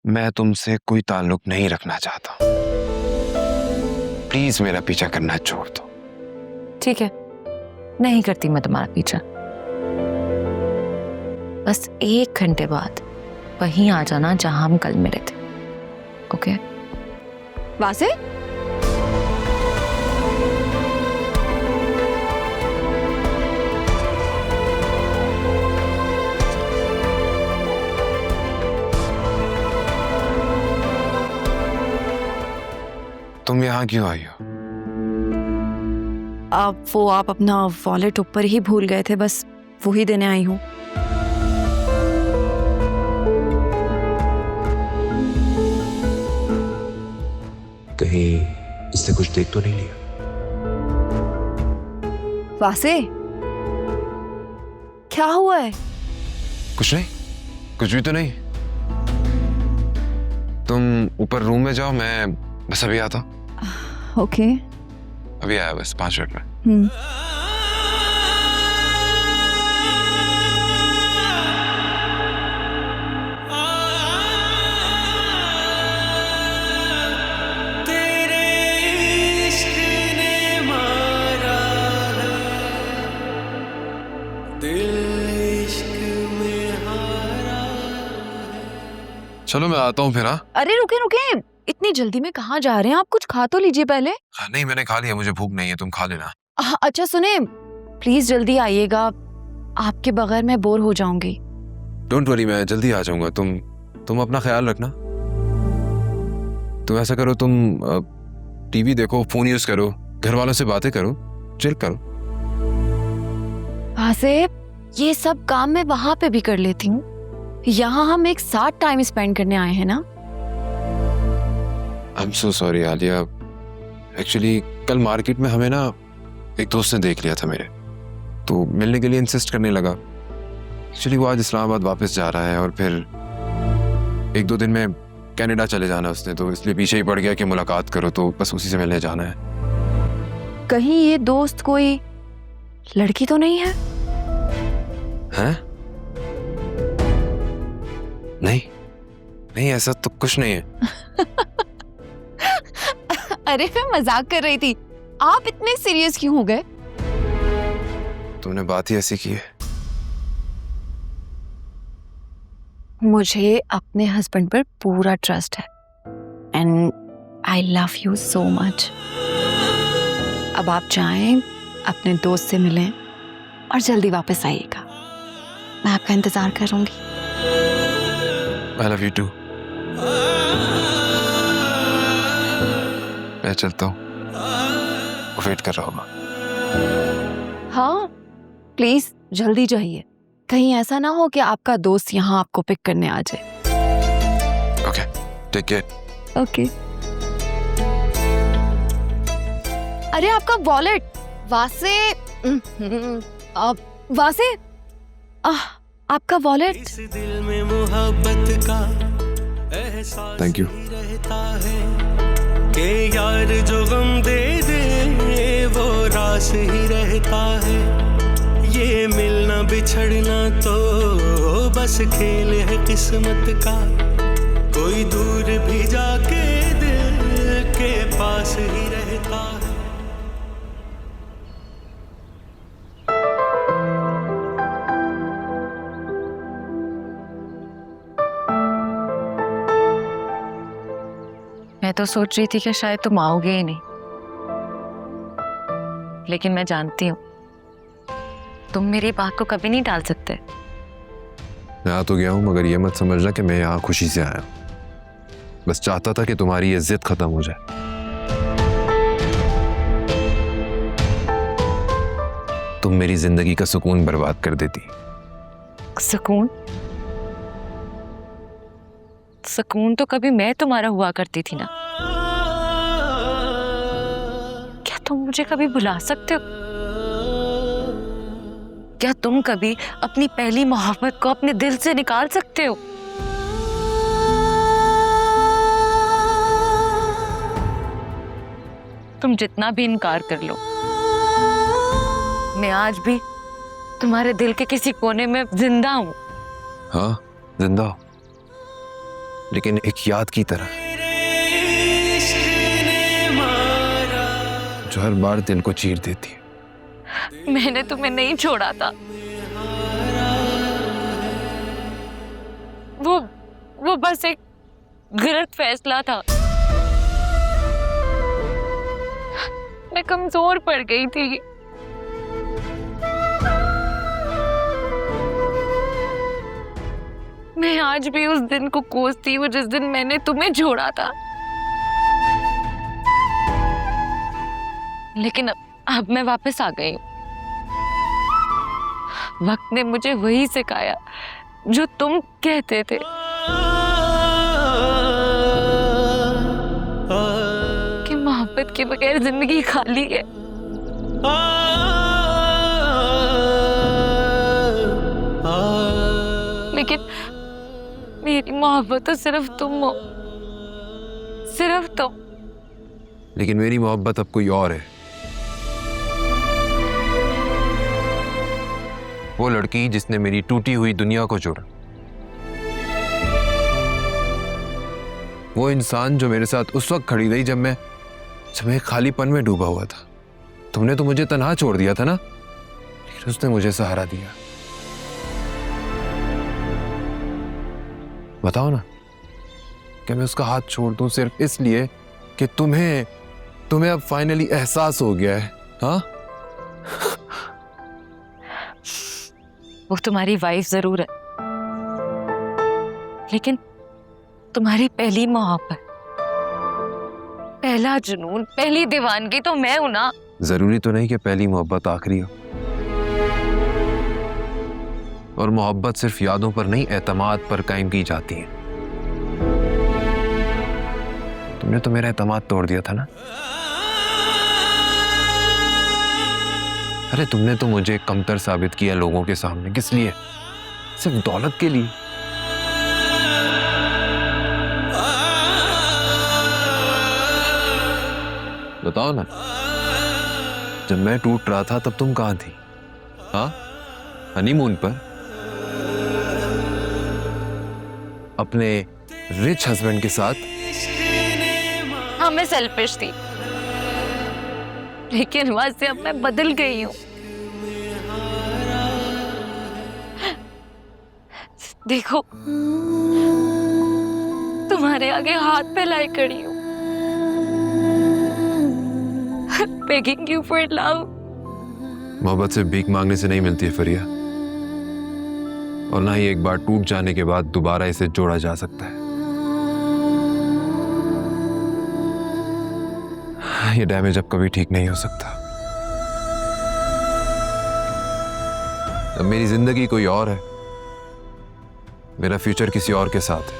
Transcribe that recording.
मैं तुमसे कोई ताल्लुक नहीं रखना चाहता। प्लीज मेरा पीछा करना छोड़ दो। ठीक है, नहीं करती मैं तुम्हारा पीछा। बस 1 घंटे बाद वहीं आ जाना जहां हम कल मिले थे। ओके? वासे, तुम यहाँ क्यों आई हो? आप अपना वॉलेट ऊपर ही भूल गए थे, बस वो ही देने आई हूँ। कहीं इससे कुछ देख तो नहीं लिया? वासे, क्या हुआ है? कुछ नहीं, कुछ भी तो नहीं। तुम ऊपर रूम में जाओ, मैं बस अभी आता हूँ। ओके। अभी आया, बस 5 मिनट में। चलो मैं आता हूँ फिर। हाँ, अरे रुके रुके, इतनी जल्दी में कहाँ जा रहे हैं आप? कुछ खा तो लीजिए पहले। नहीं मैंने खा लिया, मुझे भूख नहीं है, तुम खा लेना। अच्छा सुने, प्लीज जल्दी आइएगा, आपके बगैर मैं बोर हो जाऊंगी। डोंट वरी, मैं जल्दी आ जाऊंगा। तुम अपना ख्याल रखना। तुम ऐसा करो, तुम टीवी देखो, फोन यूज करो, घर वालों से बातें करो, चिल करो। वासे, ये सब काम मैं वहां पे भी कर लेती हूँ, यहाँ हम एक साथ टाइम स्पेंड करने आए हैं ना। I am so sorry Alia. Actually कल मार्केट में हमें ना एक दोस्त ने देख लिया था मेरे, तो मिलने के लिए इंसिस्ट करने लगा। एक्चुअली वो आज इस्लामाबाद वापस जा रहा है और फिर 1-2 दिन में कनाडा चले जाना उसने, तो इसलिए पीछे ही पड़ गया कि मुलाकात करो, तो बस उसी से मिलने जाना है। कहीं ये दोस्त कोई लड़की तो नहीं है? हैं? नहीं नहीं, ऐसा तो कुछ नहीं है। अरे मैं मजाक कर रही थी, आप इतने सीरियस क्यों हो गए? तुमने बात ही ऐसी की है। मुझे अपने हस्बैंड पर पूरा ट्रस्ट है and I love you so much. अब आप जाएं, अपने दोस्त से मिलें और जल्दी वापस आइएगा। मैं आपका इंतजार करूंगी। I love you too। मैं चलता हूँ, वो वेट कर रहा होगा। हाँ प्लीज जल्दी जाइए, कहीं ऐसा ना हो कि आपका दोस्त यहाँ आपको पिक करने आ जाए। Okay, take care. ओके। अरे आपका वॉलेट। वासे, वासे, आपका वॉलेट। दिल में मोहब्बत का एहसास थैंक यू। रहता है कि यार जो गम दे दे वो रास ही रहता है। ये मिलना बिछड़ना तो बस खेल है किस्मत का, कोई दूर भी जाके दिल के पास ही रहता है। मैं तो सोच रही थी कि शायद तुम आओगे ही नहीं, लेकिन मैं जानती हूँ तुम मेरी बात को कभी नहीं टाल सकते। मैं आ तो गया हूँ, मगर ये मत समझना कि मैं यहाँ खुशी से आया। बस चाहता था कि तुम्हारी ये जिद खत्म हो जाए। तुम मेरी जिंदगी का सुकून बर्बाद कर देती। सुकून? सुकून तो कभी मैं तुम्हारा हुआ करती थी ना। क्या तुम मुझे कभी भुला सकते हो? क्या तुम कभी अपनी पहली मोहब्बत को अपने दिल से निकाल सकते हो? तुम जितना भी इनकार कर लो, मैं आज भी तुम्हारे दिल के किसी कोने में जिंदा हूं। हाँ, जिंदा हो। लेकिन एक याद की तरह जो हर बार दिल को चीर देती है। मैंने तुम्हें नहीं छोड़ा था। वो बस एक गलत फैसला था। मैं कमजोर पड़ गई थी। मैं आज भी उस दिन को कोसती हूँ जिस दिन मैंने तुम्हें छोड़ा था। लेकिन अब मैं वापस आ गई हूँ। वक्त ने मुझे वही सिखाया जो तुम कहते थे कि मोहब्बत के बगैर जिंदगी खाली है। लेकिन मेरी मोहब्बत तो सिर्फ तुम हो, सिर्फ तुम। लेकिन मेरी मोहब्बत अब कोई और है। वो लड़की जिसने मेरी टूटी हुई दुनिया को जोड़ा। वो इंसान जो मेरे साथ उस वक्त खड़ी रही जब मैं खालीपन में डूबा हुआ था। तुमने तो मुझे तन्हा छोड़ दिया था ना, लेकिन उसने मुझे सहारा दिया। बताओ ना, क्या मैं उसका हाथ छोड़ दूं सिर्फ इसलिए कि तुम्हें अब फाइनली एहसास हो गया है? हाँ, वो तुम्हारी वाइफ जरूर है, लेकिन तुम्हारी पहली मोहब्बत, पहला जुनून, पहली दीवानगी तो मैं हूं ना। जरूरी तो नहीं कि पहली मोहब्बत आखिरी हो। और मोहब्बत सिर्फ यादों पर नहीं, एतमाद पर कायम की जाती है। तुमने तो मेरा एतमाद तोड़ दिया था ना। अरे तुमने तो मुझे कमतर साबित किया लोगों के सामने। किस लिए? सिर्फ दौलत के लिए। बताओ ना, जब मैं टूट रहा था तब तुम कहां थी? हाँ, हनीमून पर अपने रिच हस्बैंड के साथ। हाँ, मैं सेल्फिश थी, लेकिन वहां से अब मैं बदल गई हूँ। देखो, तुम्हारे आगे हाथ फैलाए खड़ी हूँ, begging you for love। मोहब्बत से भीख मांगने से नहीं मिलती है फरिया, और ना ही एक बार टूट जाने के बाद दोबारा इसे जोड़ा जा सकता है। ये डैमेज अब कभी ठीक नहीं हो सकता। अब मेरी जिंदगी कोई और है, मेरा फ्यूचर किसी और के साथ है।